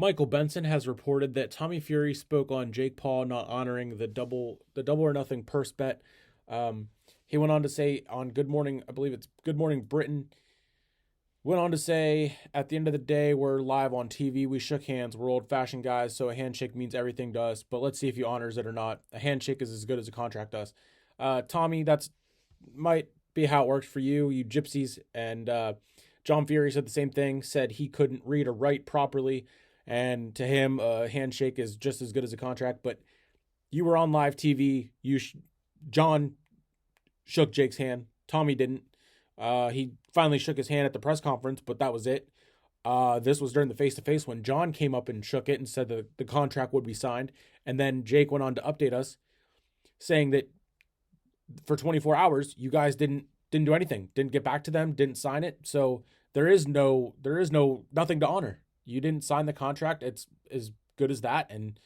Michael Benson has reported that Tommy Fury spoke on Jake Paul not honoring the double or nothing purse bet. He went on to say on Good Morning, I believe it's Good Morning Britain, went on to say, at the end of the day, we're live on TV. We shook hands. We're old-fashioned guys, so a handshake means everything to us. But let's see if he honors it or not. A handshake is as good as a contract does. Tommy, that's might be how it works for you gypsies. And John Fury said the same thing, said he couldn't read or write properly. And to him, a handshake is just as good as a contract. But you were on live TV. John shook Jake's hand. Tommy didn't. He finally shook his hand at the press conference, but that was it. This was during the face-to-face when John came up and shook it and said that the contract would be signed. And then Jake went on to update us saying that for 24 hours, you guys didn't do anything, didn't get back to them, didn't sign it. So there is nothing to honor. You didn't sign the contract. It's as good as that. And,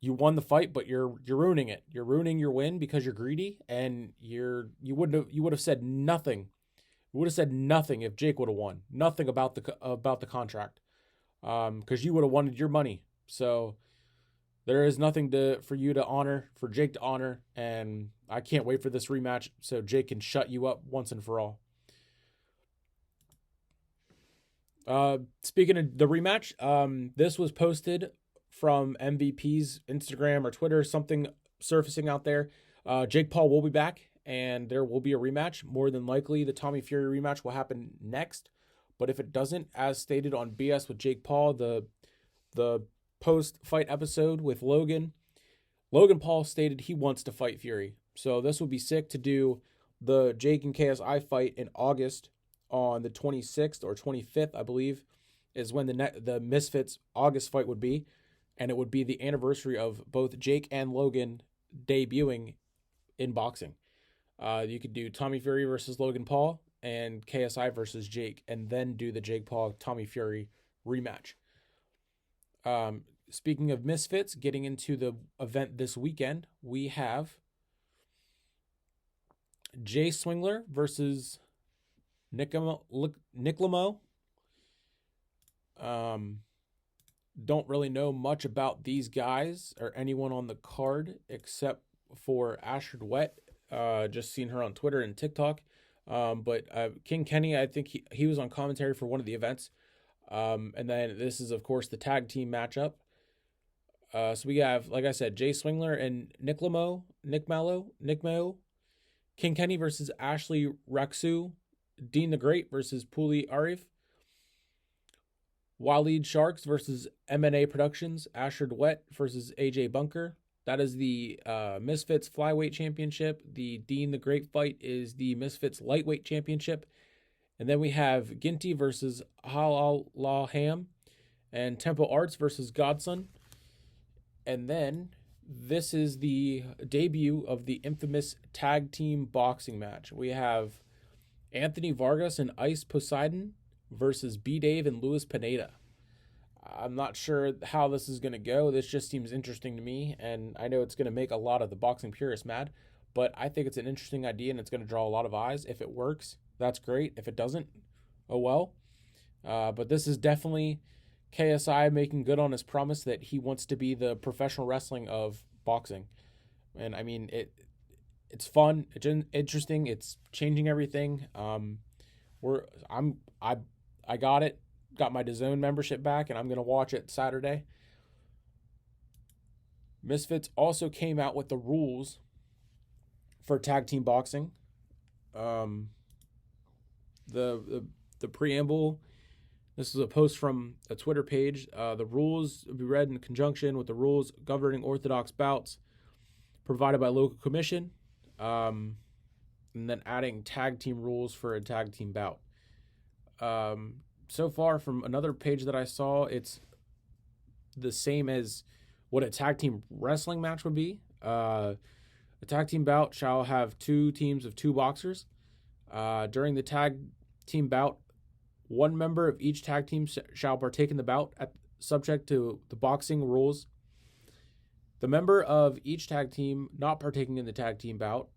you won the fight, but you're ruining it. You're ruining your win because you're greedy, and you would have said nothing. You would have said nothing if Jake would have won. Nothing about the contract, because you would have wanted your money. So there is nothing for you to honor, for Jake to honor, and I can't wait for this rematch so Jake can shut you up once and for all. Speaking of the rematch, this was posted from MVP's Instagram or Twitter, something surfacing out there. Jake Paul will be back, and there will be a rematch. More than likely, the Tommy Fury rematch will happen next. But if it doesn't, as stated on BS with Jake Paul, the post-fight episode with Logan Paul stated he wants to fight Fury. So this would be sick to do the Jake and KSI fight in August on the 26th or 25th, I believe, is when the Misfits August fight would be. And it would be the anniversary of both Jake and Logan debuting in boxing. You could do Tommy Fury versus Logan Paul and KSI versus Jake, and then do the Jake Paul Tommy Fury rematch. Speaking of Misfits, getting into the event this weekend, we have Jay Swingler versus Nick Lamo. Don't really know much about these guys or anyone on the card except for Ashford Wet. Just seen her on Twitter and TikTok. But King Kenny, I think he was on commentary for one of the events. And then this is, of course, the tag team matchup. So we have, like I said, Jay Swingler and Nick Mallow. King Kenny versus Ashley Raksu. Dean the Great versus Puli Arif. Waleed Sharks versus MNA Productions. Ashford Wet versus AJ Bunker. That is the Misfits Flyweight Championship. The Dean the Great fight is the Misfits Lightweight Championship. And then we have Ginty versus Halal Ham. And Tempo Arts versus Godson. And then this is the debut of the infamous tag team boxing match. We have Anthony Vargas and Ice Poseidon versus B-Dave and Luis Pineda. I'm not sure how this is going to go. This just seems interesting to me, and I know it's going to make a lot of the boxing purists mad, but I think it's an interesting idea, and it's going to draw a lot of eyes. If it works, that's great. If it doesn't, oh well. But this is definitely KSI making good on his promise that he wants to be the professional wrestling of boxing. And, I mean, it's fun. It's interesting. It's changing everything. I got my DAZN membership back, and I'm going to watch it Saturday. Misfits also came out with the rules for tag team boxing. The preamble, this is a post from a Twitter page. The rules will be read in conjunction with the rules governing orthodox bouts provided by local commission, and then adding tag team rules for a tag team bout. So far, from another page that I saw, it's the same as what a tag team wrestling match would be. A tag team bout shall have 2 teams of 2 boxers. During the tag team bout, one member of each tag team shall partake in the bout, subject to the boxing rules. The member of each tag team not partaking in the tag team bout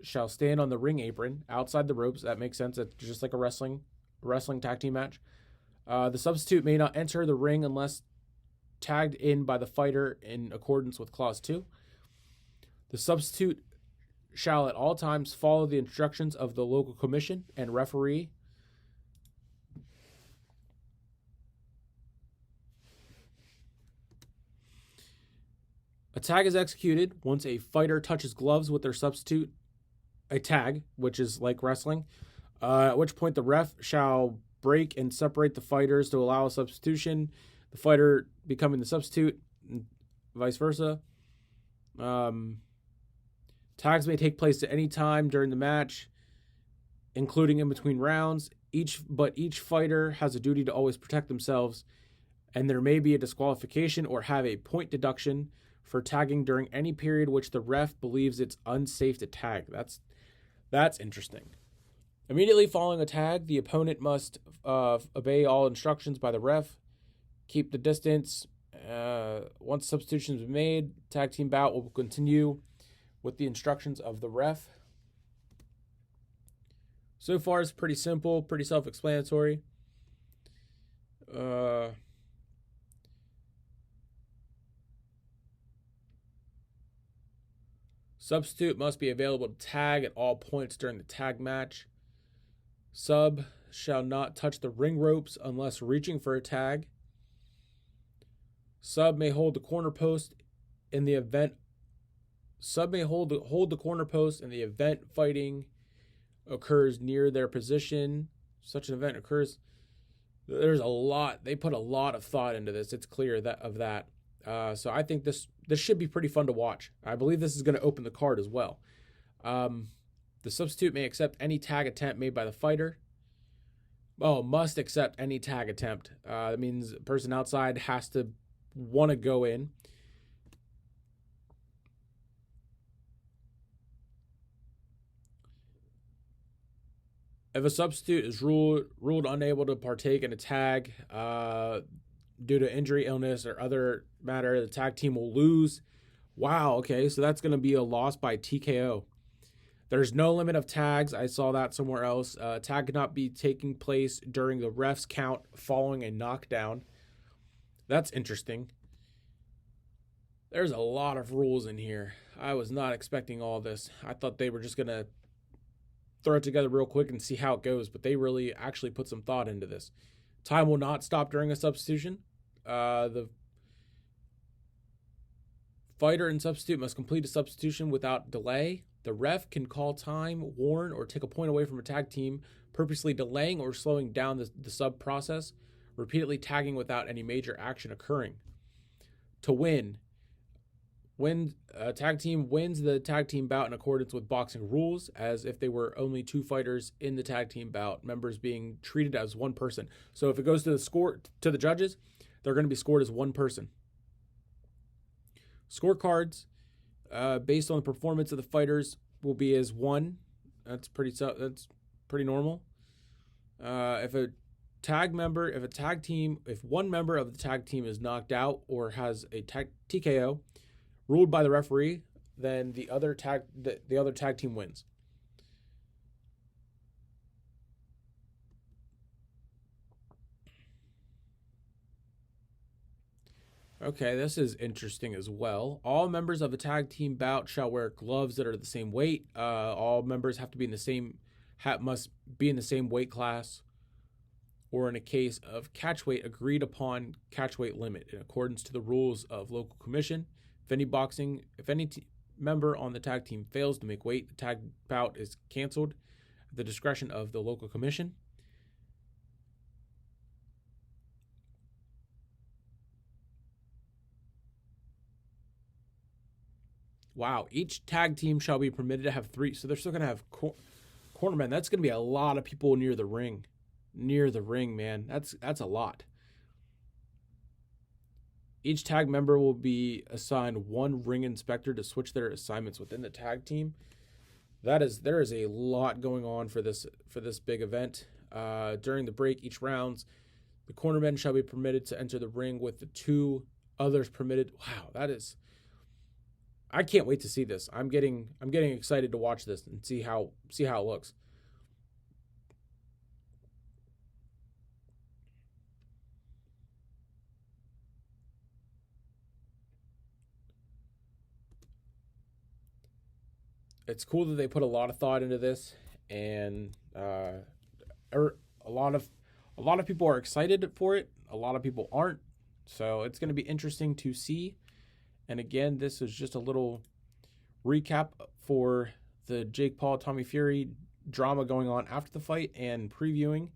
shall stand on the ring apron outside the ropes. That makes sense. It's just like a wrestling tag team match. The substitute may not enter the ring unless tagged in by the fighter in accordance with Clause 2. The substitute shall at all times follow the instructions of the local commission and referee. A tag is executed once a fighter touches gloves with their substitute, a tag, which is like wrestling, at which point the ref shall break and separate the fighters to allow a substitution, the fighter becoming the substitute, and vice versa. Tags may take place at any time during the match, including in between rounds. Each fighter has a duty to always protect themselves, and there may be a disqualification or have a point deduction for tagging during any period which the ref believes it's unsafe to tag. That's interesting. Immediately following a tag, the opponent must obey all instructions by the ref, keep the distance. Once substitutions are made, tag team bout will continue with the instructions of the ref. So far, it's pretty simple, pretty self-explanatory. Substitute must be available to tag at all points during the tag match. Sub shall not touch the ring ropes unless reaching for a tag. Sub may hold the corner post in the event. Sub may hold the corner post in the event fighting occurs near their position. Such an event occurs. There's a lot. They put a lot of thought into this. It's clear that. So I think this should be pretty fun to watch. I believe this is going to open the card as well. The substitute may accept any tag attempt made by the fighter. Must accept any tag attempt. That means the person outside has to want to go in. If a substitute is ruled unable to partake in a tag due to injury, illness, or other matter, the tag team will lose. Wow, okay, so that's going to be a loss by TKO. There's no limit of tags. I saw that somewhere else. Tag cannot be taking place during the ref's count following a knockdown. That's interesting. There's a lot of rules in here. I was not expecting all this. I thought they were just going to throw it together real quick and see how it goes, but they really actually put some thought into this. Time will not stop during a substitution. The fighter and substitute must complete a substitution without delay. The ref can call time, warn, or take a point away from a tag team, purposely delaying or slowing down the sub process, repeatedly tagging without any major action occurring. To win, when a tag team wins the tag team bout in accordance with boxing rules, as if they were only two fighters in the tag team bout, members being treated as one person. So if it goes to the judges, they're going to be scored as one person. Scorecards based on the performance of the fighters will be as one. That's pretty normal. If one member of the tag team is knocked out or has a TKO ruled by the referee, then the other tag team wins. Okay, this is interesting as well. All members of a tag team bout shall wear gloves that are the same weight. All members have to be must be in the same weight class, or in a case of catch weight, agreed upon catch weight limit in accordance to the rules of local commission. If any member on the tag team fails to make weight, the tag bout is canceled at the discretion of the local commission. Wow, each tag team shall be permitted to have 3. So they're still going to have cornermen. That's going to be a lot of people near the ring. Near the ring, man. That's a lot. Each tag member will be assigned one ring inspector to switch their assignments within the tag team. There is a lot going on for this big event. During the break, each rounds, the cornermen shall be permitted to enter the ring with the 2 others permitted. Wow, I can't wait to see this. I'm getting excited to watch this and see how it looks. it's cool that they put a lot of thought into this, and a lot of people are excited for it. A lot of people aren't. So it's going to be interesting to see. And again, this is just a little recap for the Jake Paul Tommy Fury drama going on after the fight and previewing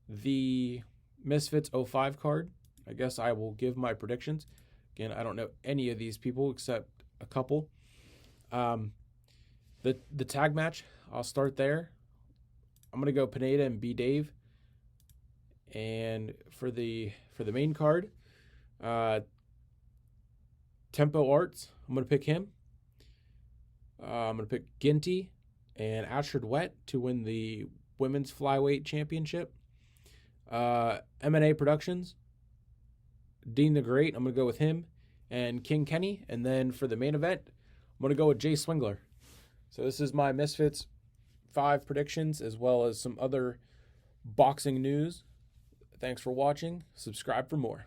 the Misfits 05 card. I guess I will give my predictions. Again, I don't know any of these people except a couple. The tag match, I'll start there. I'm gonna go Pineda and B Dave. And for the main card, Tempo Arts, I'm gonna pick him. I'm gonna pick Ginty and Astrid Wet to win the women's flyweight championship. M&A Productions, Dean the Great, I'm gonna go with him, and King Kenny. And then for the main event, I'm gonna go with Jay Swingler. So this is my Misfits 5 predictions, as well as some other boxing news. Thanks for watching. Subscribe for more.